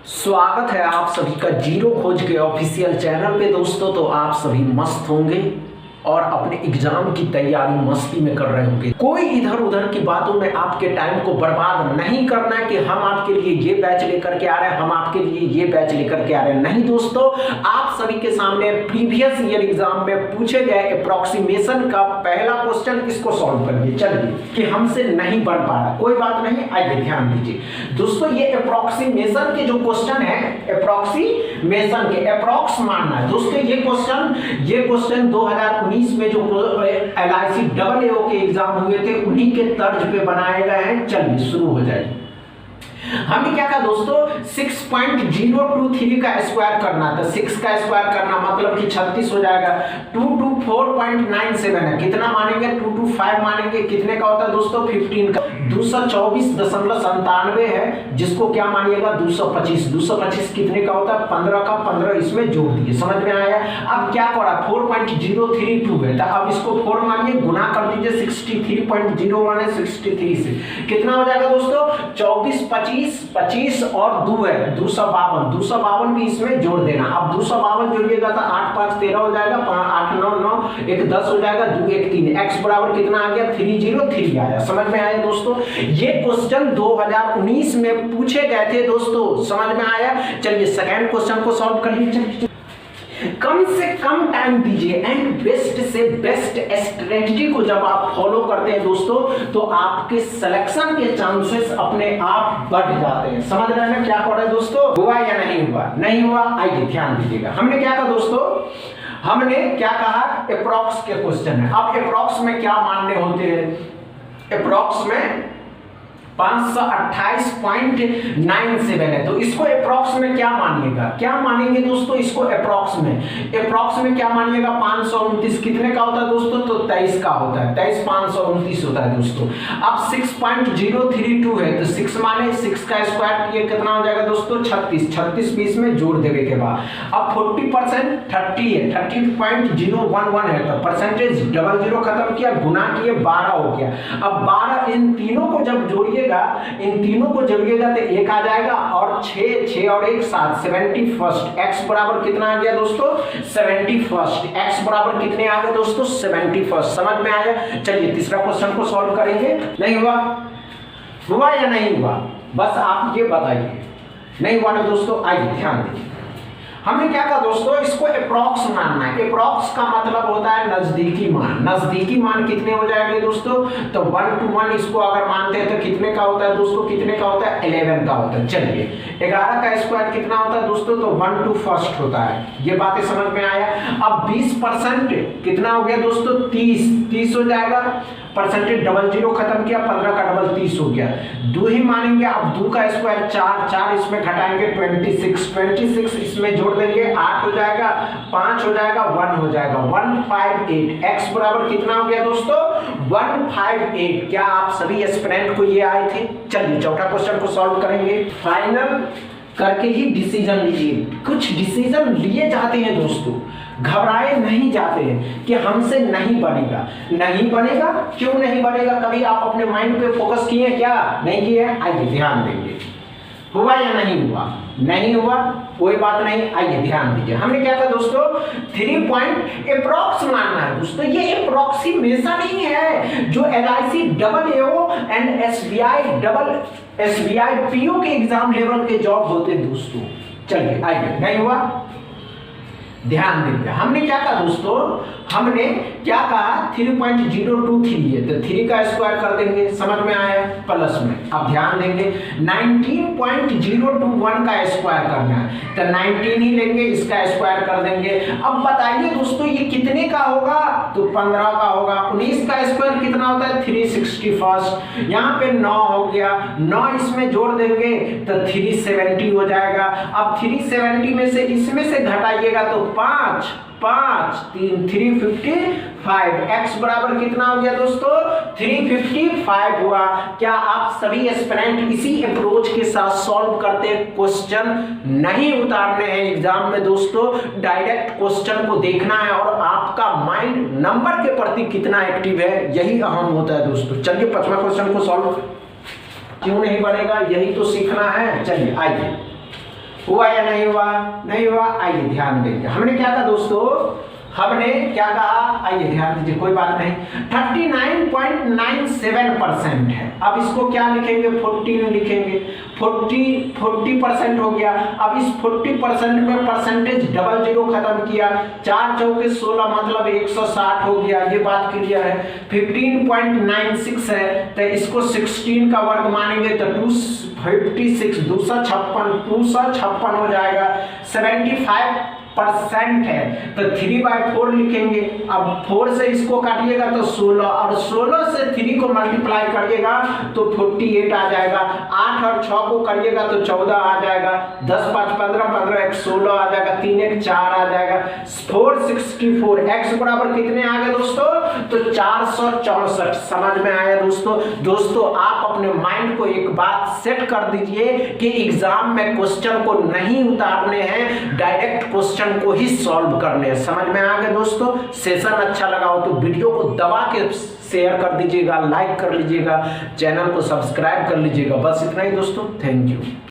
स्वागत है आप सभी का जीरो खोज के ऑफिशियल चैनल पे दोस्तों। तो आप सभी मस्त होंगे और अपने एग्जाम की तैयारी मस्ती में कर रहे होंगे। कोई इधर उधर की बातों में आपके टाइम को बर्बाद नहीं करना है कि हम आपके लिए ये बैच लेकर के आ रहे हैं, हम आपके लिए ये बैच लेकर के आ रहे हैं। नहीं दोस्तों, आप सभी के सामने प्रीवियस ईयर एग्जाम में पूछे गए अप्रोक्सीमेशन का पहला क्वेश्चन, इसको सॉल्व करिए। चलिए कि हमसे नहीं बन पा रहा, कोई बात नहीं, आइए ध्यान दीजिए दोस्तों। ये अप्रोक्सीमेशन के जो क्वेश्चन है, अप्रोक्सीमेशन के अप्रोक्स मानना है दोस्तों। ये क्वेश्चन 2019 में जो LIC AAO के एग्जाम हुए थे उन्हीं के तर्ज पे बनाए गए हैं। चलिए शुरू हो जाइए। हमने क्या कहा दोस्तों, 6.023 का स्क्वायर करना था। 6 का स्क्वायर करना मतलब कि 36 हो जाएगा। 224.97 है, कितना मानेंगे? 225 मानेंगे। कितने का होता है दोस्तों? 15 का। 224.97 है, जिसको क्या मानिएगा? 225। 225 कितने का होता है? 15 का। 15 इसमें जोड़ दिए, समझ में आया? अब क्या करा? 4.032 है, तो अब इसको 4 मानिए, गुना कर दीजिए 63.01 है 63 से। कितना हो जाएगा दोस्तों? 24, 25 और 2 है 252। 252 भी इसमें जोड़ देना। अब 252 जोड़िएगा तो 8 5 13 हो जाएगा, 8 9 9 1 10 हो जाएगा, 2 1 3। x बराबर कितना आ गया? 303 आया। समझ में आया दोस्तों? ये क्वेश्चन 2019 में पूछे गए थे दोस्तों, समझ में आया? चलिए सेकंड क्वेश्चन को सॉल्व कर लीजिए। कम से कम टाइम दीजिए एंड बेस्ट से बेस्ट स्ट्रेटजी को जब आप फॉलो करते हैं दोस्तों, तो आपके सिलेक्शन के चांसेस अपने आप बढ़ जाते हैं। समझ रहे हैं क्या कर रहे हैं दोस्तों? हुआ या नहीं हुआ? नहीं हुआ, आइए ध्यान दीजिएगा। हमने क्या कहा दोस्तों? हमने क्या कहा? अप्रॉक्स के क्वेश्चन है। अब अप्रॉक्स में क्या मानने होते हैं? अप्रॉक्स में 528.97 है, तो इसको अप्रॉक्स में क्या मानिएगा? क्या मानेंगे दोस्तों इसको? अप्रॉक्स में क्या मानिएगा? 529 कितने का होता है दोस्तों? तो 23 का होता है। 23 529 होता है दोस्तों। अब 6.032 है, तो 6 माने 6 का स्क्वायर किए कितना हो जाएगा दोस्तों? 36। 36 20 में जोड़ देने के बाद अब 40% 30 है, 30.011 है, तो परसेंटेज डबल जीरो खत्म किया, गुना किए 12 हो गया। अब 12 इन तीनों को जब जोड़िएगा, इन तीनों को जोड़िएगा तो 1 आ जाएगा, और 6 और 1 7 71। x बराबर कितना आ गया दोस्तों? 71। x बराबर कितने आ गए दोस्तों? 71। समझ में आया? चलिए तीसरा क्वेश्चन को सॉल्व करेंगे। नहीं हुआ? हुआ या नहीं हुआ? बस आप ये बताइए। नहीं हुआ ना दोस्तों? आइए ध्यान दीजिए। हमने क्या कहा दोस्तों? इसको अप्रॉक्स मानना है। अप्रॉक्स का मतलब होता है नजदीकी मान। नजदीकी मान कितने हो जाएंगे दोस्तों? तो 1 to 1 इसको अगर मानते हैं तो कितने का होता है दोस्तों? कितने का होता है? 11 का होता है। चलिए 11 का स्क्वायर कितना होता है दोस्तों? तो 1 to 1 होता है। ये बातें समझ में आया? अब 20% कितना हो गया दोस्तों? 30 हो जाएगा। परसेंटेज डबल जीरो खत्म किया, 15 का डबल 30 हो गया। 2 ही मानेंगे। अब 2 का स्क्वायर 4 इसमें घटाएंगे 26 इसमें जोड़ देंगे 8 हो जाएगा, 5 हो जाएगा, 1 हो जाएगा, 158। x बराबर कितना हो गया दोस्तों? 158। क्या आप सभी एस्पिरेंट को ये आए थे? चलिए चौथा क्वेश्चन को सॉल्व करेंगे। फाइनल करके ही डिसीजन लीजिए। कुछ डिसीजन लिए जाते हैं दोस्तों, घबराए नहीं जाते हैं कि हमसे नहीं बनेगा। नहीं बनेगा, क्यों नहीं बनेगा? कभी आप अपने माइंड पे फोकस किए क्या? नहीं किए? आइए ध्यान देंगे। हुआ या नहीं हुआ? नहीं हुआ, कोई बात नहीं, आइए ध्यान दीजिए। हमने क्या कहा दोस्तों? 3 पॉइंट अप्रॉक्स मानना है दोस्तों। ये अप्रॉक्सीमेशन ही है जो LIC AAO and SBI PO के एग्जाम लेवल के जॉब होते हैं दोस्तों। चलिए आइए। नहीं हुआ? ध्यान दीजिए। हमने क्या कहा दोस्तों? हमने क्या कहा? 3.023 है, तो 3 का स्क्वायर कर देंगे। समझ में आया? प्लस में अब ध्यान देंगे 19.021 का स्क्वायर करना है, तो 19 ही लेंगे, इसका स्क्वायर कर देंगे। अब बताइए दोस्तों ये कितने का होगा? तो 15 का होगा। 19 का स्क्वायर कितना होता है? 361। यहाँ पे 9 हो गया, 9 इसमें जोड़ देंगे तो 370 हो जाएगा। अब 370 में से इसमें से घटाइएगा तो 5 3 355। x बराबर कितना हो गया दोस्तों? 355 हुआ। क्या आप सभी एस्पिरेंट इसी अप्रोच के साथ सॉल्व करते हैं? क्वेश्चन नहीं उतारने हैं एग्जाम में दोस्तों, डायरेक्ट क्वेश्चन को देखना है और आपका माइंड नंबर के प्रति कितना एक्टिव है, यही अहम होता है दोस्तों। चलिए 5वां क्वेश्चन को सॉल्व। क्यों नहीं बनेगा, यही तो सीखना है। चलिए आइए हुआ या नहीं हुआ? नहीं हुआ। आइए ध्यान देंगे, हमने क्या कहा दोस्तों, हमने क्या कहा, आइए ध्यान दीजिए, कोई बात नहीं। 39.97% है। अब इसको क्या लिखेंगे, 14 लिखेंगे। 40% हो गया। अब इस 40% में परसेंटेज डबल जीरो खत्म किया, 4 चौके 16 मतलब 160 हो गया। ये बात क्लियर है। 15.96 है तो इसको 16 का वर्ग मानेंगे तो 256 256 हो जाएगा। 75% है तो 3/4 लिखेंगे। अब 4 से इसको काटिएगा तो 16 और 16 से 3 को मल्टीप्लाई करिएगा तो 48 आ जाएगा। 8 और 6 को करिएगा तो 14 आ जाएगा। 10 5 15 15 1 16 आ जाएगा। 3 1 4 आ जाएगा। 464 x बराबर कितने आ गए दोस्तों, तो 464। समझ में आया दोस्तों? दोस्तों आप अपने माइंड को एक बात सेट कर दीजिए कि एग्जाम में क्वेश्चन को नहीं उतारने हैं, डायरेक्ट क्वेश्चन को ही सॉल्व करने हैं। समझ में आ गया दोस्तों? सेशन अच्छा लगा हो तो वीडियो को दबा के शेयर कर दीजिएगा, लाइक कर लीजिएगा, चैनल को सब्सक्राइब कर लीजिएगा। बस इतना ही दोस्तों, थैंक यू।